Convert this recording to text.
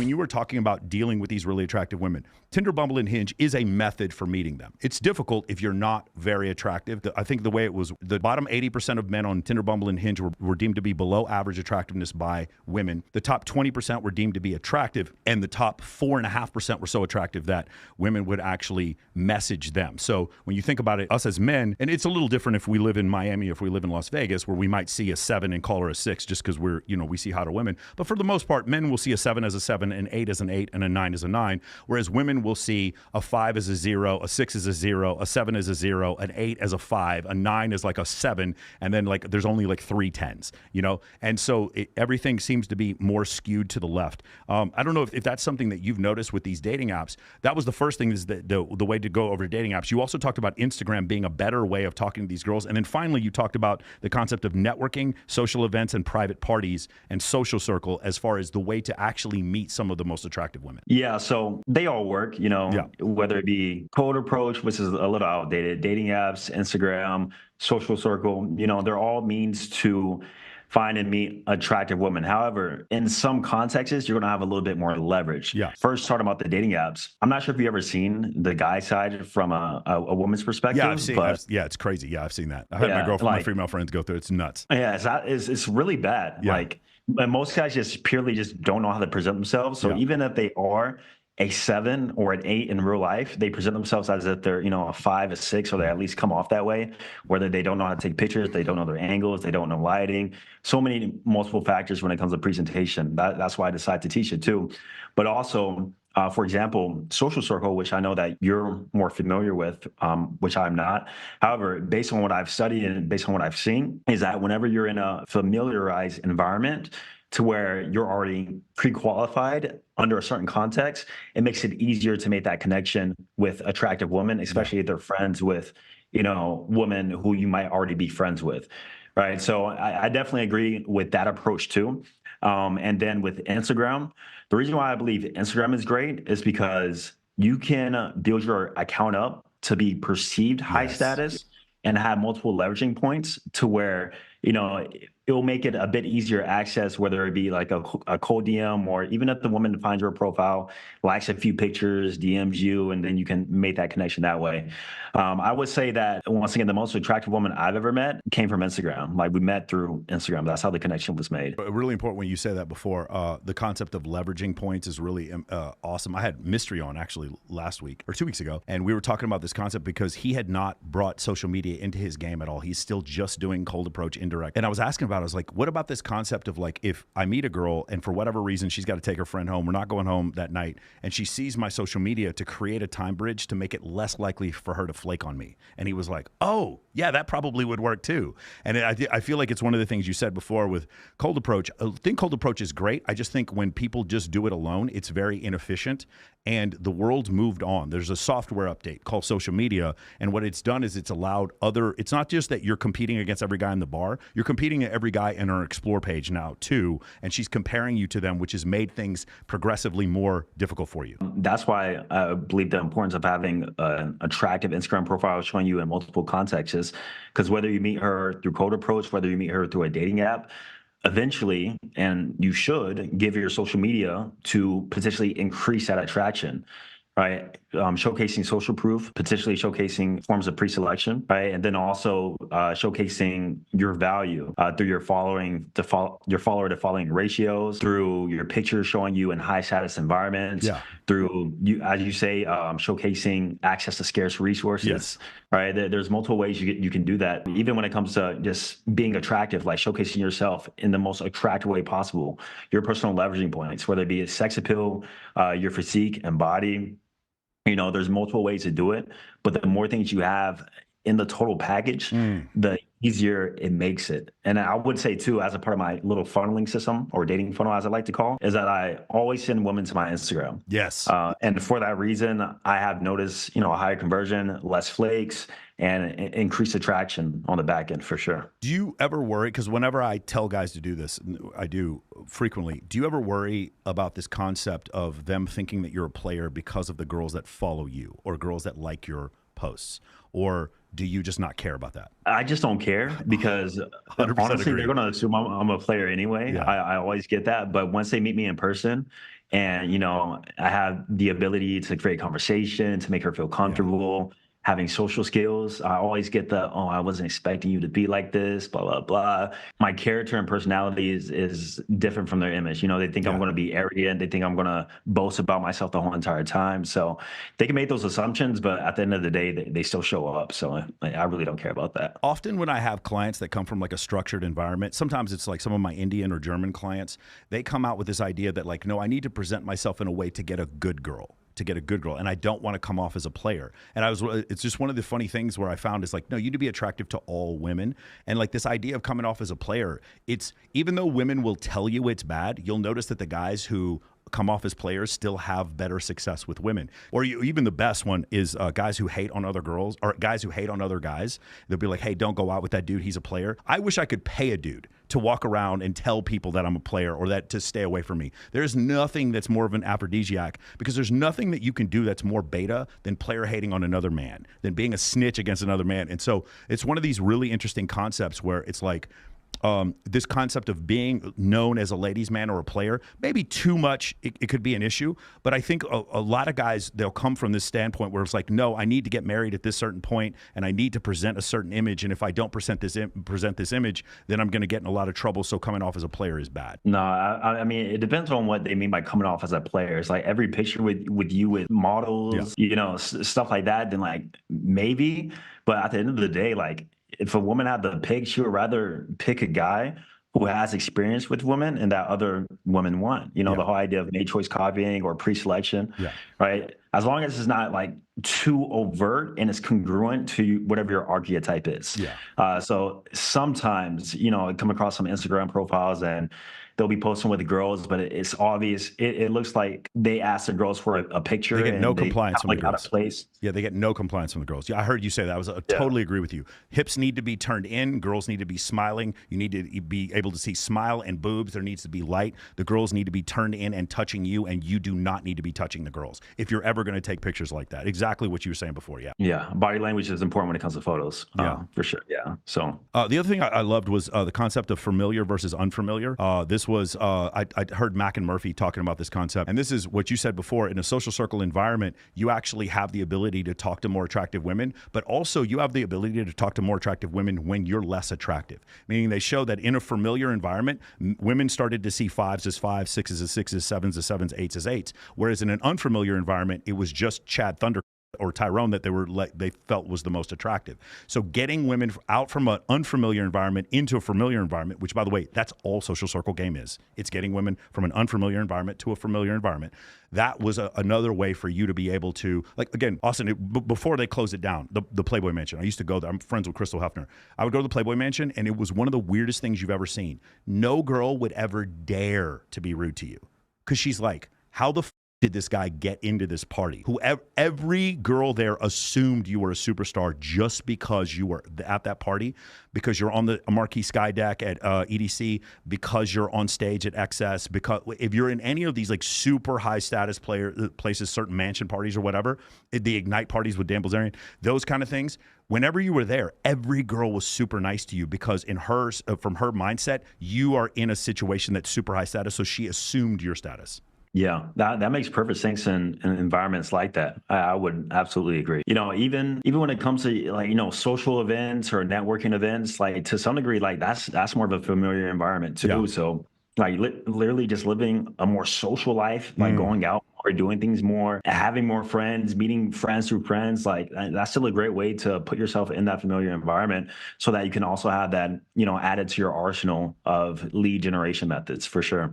When you were talking about dealing with these really attractive women, Tinder, Bumble, and Hinge is a method for meeting them. It's difficult if you're not very attractive. I think the way it was, the bottom 80% of men on Tinder, Bumble, and Hinge were deemed to be below average attractiveness by women. The top 20% were deemed to be attractive, and the top 4.5% were so attractive that women would actually message them. So when you think about it, us as men, and it's a little different if we live in Miami, if we live in Las Vegas, where we might see a 7 and call her a 6 just because we see hotter women. But for the most part, men will see a 7 as a 7, an 8 as an 8, and a 9 as a 9, whereas women will see a 5 as a 0, a 6 as a 0, a 7 as a 0, an 8 as a 5, a 9 as like a 7, and then like there's only like 3 10s, And so everything seems to be more skewed to the left. I don't know if that's something that you've noticed with these dating apps. That was the first thing, is the way to go over dating apps. You also talked about Instagram being a better way of talking to these girls. And then finally, you talked about the concept of networking, social events, and private parties and social circle as far as the way to actually meet some of the most attractive women. Yeah, so they all work, whether it be cold approach, which is a little outdated, dating apps, Instagram, social circle, they're all means to find and meet attractive women. However, in some contexts, you're going to have a little bit more leverage. Yeah. First, talking about the dating apps. I'm not sure if you've ever seen the guy side from a woman's perspective. Yeah, I've seen. It's crazy. Yeah, I've seen that. I had my female friends go through. It's nuts. Yeah, it's really bad. Yeah. And most guys just don't know how to present themselves. So even if they are a 7 or an 8 in real life, they present themselves as if they're, a 5, a 6, or they at least come off that way, whether they don't know how to take pictures, they don't know their angles, they don't know lighting. So many multiple factors when it comes to presentation. That's why I decided to teach it too. But also, for example, social circle, which I know that you're more familiar with, which I'm not. However, based on what I've studied and based on what I've seen, is that whenever you're in a familiarized environment to where you're already pre-qualified under a certain context, it makes it easier to make that connection with attractive women, especially if they're friends with, women who you might already be friends with, right? So I definitely agree with that approach too. And then with Instagram, the reason why I believe Instagram is great is because you can build your account up to be perceived high status and have multiple leveraging points to where, it'll make it a bit easier access, whether it be like a cold DM, or even if the woman finds your profile, likes a few pictures, DMs you, and then you can make that connection that way. I would say that, once again, the most attractive woman I've ever met came from Instagram. Like, we met through Instagram. That's how the connection was made. Really important when you say that before. The concept of leveraging points is really awesome. I had Mystery on actually last week or 2 weeks ago, and we were talking about this concept because he had not brought social media into his game at all. He's still just doing cold approach, indirect. And I was asking about, I was like, what about this concept of like, if I meet a girl and for whatever reason she's got to take her friend home, we're not going home that night, and she sees my social media, to create a time bridge to make it less likely for her to flake on me. And he was like, oh, yeah, that probably would work too. And I feel like it's one of the things you said before with cold approach. I think cold approach is great. I just think when people just do it alone, it's very inefficient. And the world's moved on. There's a software update called social media. And what it's done is it's allowed it's not just that you're competing against every guy in the bar, you're competing at every guy in our explore page now too. And she's comparing you to them, which has made things progressively more difficult for you. That's why I believe the importance of having an attractive Instagram profile showing you in multiple contexts, because whether you meet her through cold approach, whether you meet her through a dating app, eventually, and you should give your social media to potentially increase that attraction, right? Showcasing social proof, potentially showcasing forms of pre-selection, right? And then also showcasing your value through your follower to following ratios, through your pictures showing you in high status environments, through you, as you say, showcasing access to scarce resources, right? There's multiple ways you can do that. Even when it comes to just being attractive, like showcasing yourself in the most attractive way possible, your personal leveraging points, whether it be a sex appeal, your physique and body. There's multiple ways to do it, but the more things you have in the total package, the easier it makes it. And I would say too, as a part of my little funneling system, or dating funnel, as I like to call, is that I always send women to my Instagram. Yes. And for that reason, I have noticed, a higher conversion, less flakes, and increased attraction on the back end for sure. Do you ever worry, because whenever I tell guys to do this, I do frequently, do you ever worry about this concept of them thinking that you're a player because of the girls that follow you or girls that like your posts? Or do you just not care about that? I just don't care, because honestly, they're going to assume I'm a player anyway. Yeah. I always get that. But once they meet me in person, And, I have the ability to create conversation, to make her feel comfortable, having social skills. I always get oh, I wasn't expecting you to be like this, blah, blah, blah. My character and personality is different from their image. They think I'm going to be arrogant. They think I'm going to boast about myself the whole entire time. So they can make those assumptions, but at the end of the day, they still show up. So I really don't care about that. Often when I have clients that come from like a structured environment, sometimes it's like some of my Indian or German clients, they come out with this idea that like, no, I need to present myself in a way to get a good girl. And I don't want to come off as a player. And it's just one of the funny things where I found is like, no, you need to be attractive to all women. And like this idea of coming off as a player, it's, even though women will tell you it's bad, you'll notice that the guys who come off as players still have better success with women. Or even the best one is guys who hate on other girls, or guys who hate on other guys. They'll be like, hey, don't go out with that dude, he's a player. I wish I could pay a dude to walk around and tell people that I'm a player or that to stay away from me. There's nothing that's more of an aphrodisiac, because there's nothing that you can do that's more beta than player hating on another man, than being a snitch against another man. And so it's one of these really interesting concepts where it's like, this concept of being known as a ladies' man or a player, maybe too much, it could be an issue. But I think a lot of guys, they'll come from this standpoint where it's like, no, I need to get married at this certain point, and I need to present a certain image. And if I don't present this image, then I'm going to get in a lot of trouble. So coming off as a player is bad. No, I mean, it depends on what they mean by coming off as a player. It's like every picture with you with models, stuff like that, then like maybe. But at the end of the day, like, if a woman had the pick, she would rather pick a guy who has experience with women and that other women want. The whole idea of mate choice copying or pre-selection, right? As long as it's not like too overt and it's congruent to whatever your archetype is. So sometimes, I come across some Instagram profiles and they'll be posting with the girls, but it's obvious. It looks like they asked the girls for a picture. They get no compliance from the girls. Out of place. Yeah, they get no compliance from the girls. Yeah, I heard you say that. I totally agree with you. Hips need to be turned in. Girls need to be smiling. You need to be able to see smile and boobs. There needs to be light. The girls need to be turned in and touching you, and you do not need to be touching the girls if you're ever going to take pictures like that. Exactly what you were saying before. Yeah. Body language is important when it comes to photos. For sure. Yeah. So the other thing I loved was the concept of familiar versus unfamiliar. This was I heard Mack and Murphy talking about this concept, and this is what you said before. In a social circle environment, you actually have the ability to talk to more attractive women, but also you have the ability to talk to more attractive women when you're less attractive. Meaning they show that in a familiar environment, women started to see fives as fives, sixes as sixes, sevens as sevens, eights as eights. Whereas in an unfamiliar environment, it was just Chad Thunder or Tyrone that they felt was the most attractive. So getting women out from an unfamiliar environment into a familiar environment, which by the way, that's all social circle game is. It's getting women from an unfamiliar environment to a familiar environment. That was another way for you to be able to, like, again, Austin, before they closed it down, the Playboy Mansion, I used to go there. I'm friends with Crystal Hefner. I would go to the Playboy Mansion, and it was one of the weirdest things you've ever seen. No girl would ever dare to be rude to you, because she's like, how the did this guy get into this party? Every girl there assumed you were a superstar just because you were at that party, because you're on the marquee sky deck at EDC, because you're on stage at XS, because if you're in any of these like super high status places, certain mansion parties or whatever, the Ignite parties with Dan Bilzerian, those kind of things. Whenever you were there, every girl was super nice to you, because in from her mindset, you are in a situation that's super high status, so she assumed your status. Yeah, that makes perfect sense in environments like that. I would absolutely agree. Even when it comes to like, social events or networking events, like to some degree, like that's more of a familiar environment too. Yeah. So like literally just living a more social life, like going out or doing things more, having more friends, meeting friends through friends, like that's still a great way to put yourself in that familiar environment so that you can also have that, added to your arsenal of lead generation methods for sure.